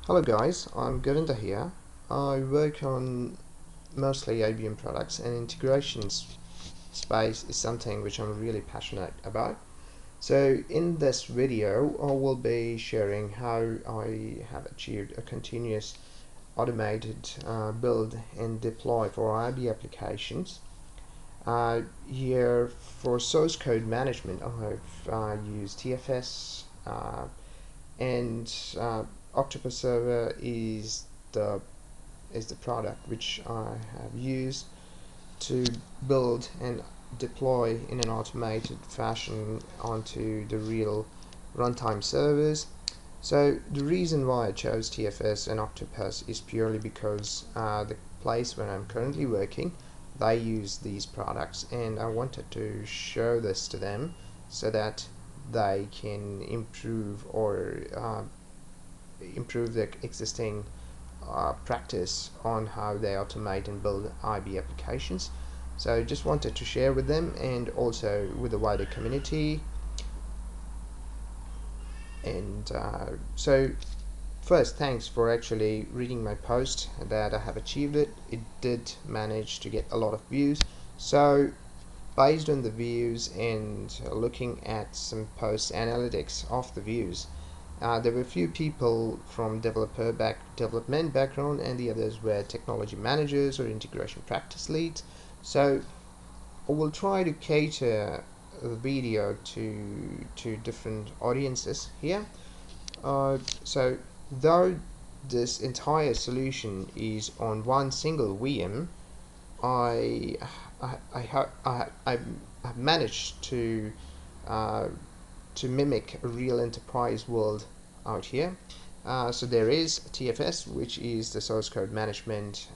Hello guys, I'm Govinda here. I work on mostly IBM products, and integrations space is something which I'm really passionate about. So in this video I will be sharing how I have achieved a continuous automated build and deploy for IIB applications. Here for source code management I've used TFS and Octopus server the is the product which I have used to build and deploy in an automated fashion onto the real runtime servers. So the reason why I chose TFS and Octopus is purely because the place where I'm currently working, they use these products, and I wanted to show this to them so that they can improve or improve their existing practice on how they automate and build IB applications. So just wanted to share with them and also with the wider community. And so first, thanks for actually reading my post that I have achieved it. It did manage to get a lot of views. So based on the views and looking at some post analytics of the views, there were a few people from development background, and the others were technology managers or integration practice leads. So I will try to cater the video to different audiences here. So though this entire solution is on one single VM, I have managed to mimic a real enterprise world out here. So there is TFS, which is the source code management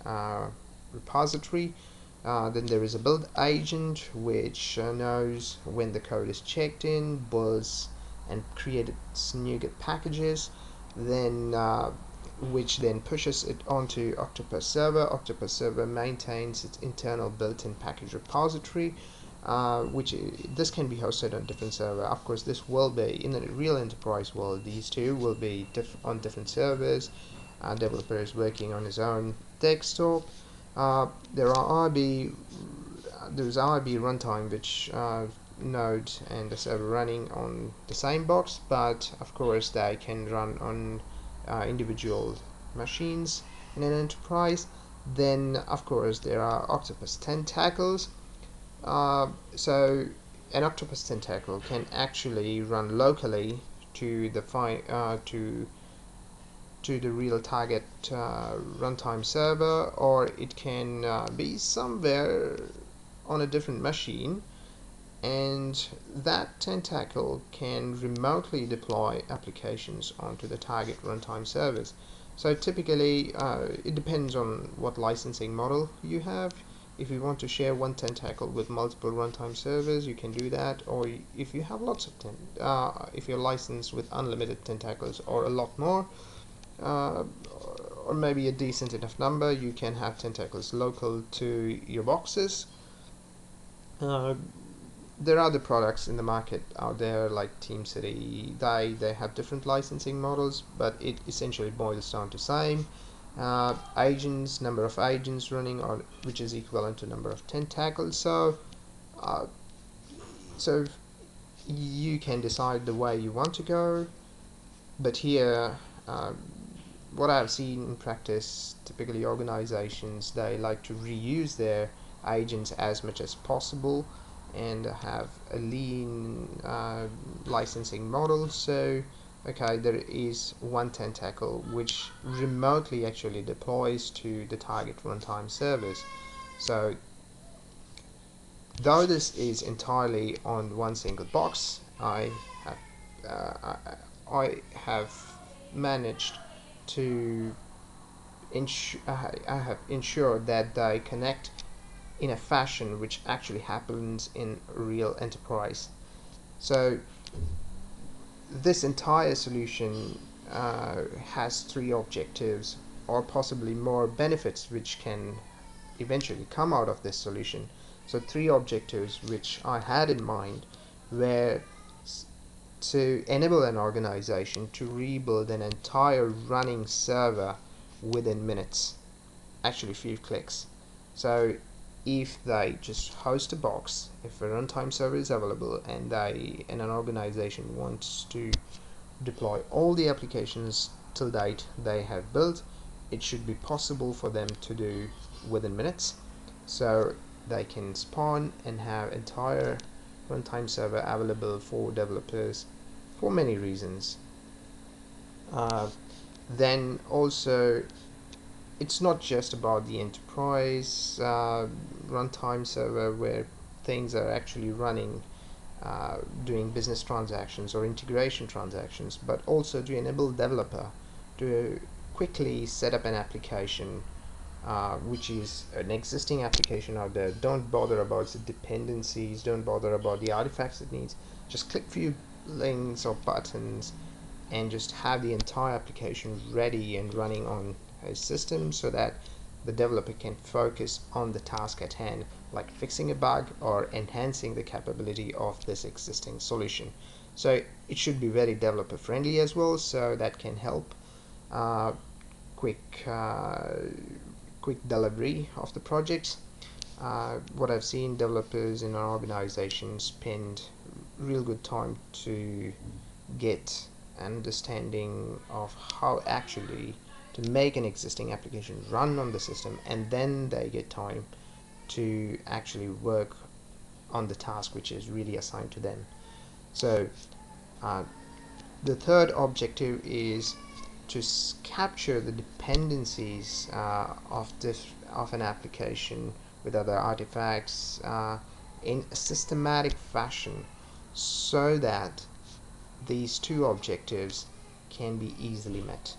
repository. Then there is a build agent, which knows when the code is checked in, builds and creates NuGet packages, then which then pushes it onto Octopus server. Octopus server maintains its internal built-in package repository, this can be hosted on different server. Of course, this will be in the real enterprise world. These two will be on different servers. Developers working on his own desktop. There is IIB runtime, which node and the server running on the same box, but of course they can run on individual machines in an enterprise. Then of course there are Octopus tentacles. So an Octopus tentacle can actually run locally to the to the real target runtime server, or it can be somewhere on a different machine, and that tentacle can remotely deploy applications onto the target runtime servers. So typically it depends on what licensing model you have. If you want to share one tentacle with multiple runtime servers, you can do that. Or if you have lots of if you're licensed with unlimited tentacles or a lot more, or maybe a decent enough number, you can have tentacles local to your boxes. There are other products in the market out there like TeamCity. They have different licensing models, but it essentially boils down to same. Agents, number of agents running, or which is equivalent to number of tentacles. So you can decide the way you want to go, but here what I've seen in practice, typically organizations, they like to reuse their agents as much as possible and have a lean licensing model. So okay, there is one tentacle which remotely actually deploys to the target runtime servers. So though this is entirely on one single box, I have managed to I have ensured that they connect in a fashion which actually happens in real enterprise. So this entire solution has three objectives, or possibly more benefits, which can eventually come out of this solution. So three objectives which I had in mind were to enable an organization to rebuild an entire running server within minutes, actually few clicks. So if they just host a box, if a runtime server is available, and an organization wants to deploy all the applications till date they have built, it should be possible for them to do within minutes. So they can spawn and have entire runtime server available for developers for many reasons. Then also, it's not just about the enterprise runtime server where things are actually running, doing business transactions or integration transactions, but also to enable developer to quickly set up an application which is an existing application out there. Don't bother about the dependencies, don't bother about the artifacts it needs. Just click few links or buttons and just have the entire application ready and running on a system so that the developer can focus on the task at hand, like fixing a bug or enhancing the capability of this existing solution. So it should be very developer friendly as well, so that can help uh, quick quick delivery of the projects. What I've seen, developers in our organization spend real good time to get an understanding of how actually to make an existing application run on the system, and then they get time to actually work on the task which is really assigned to them. So the third objective is to capture the dependencies of an application with other artifacts in a systematic fashion, so that these two objectives can be easily met.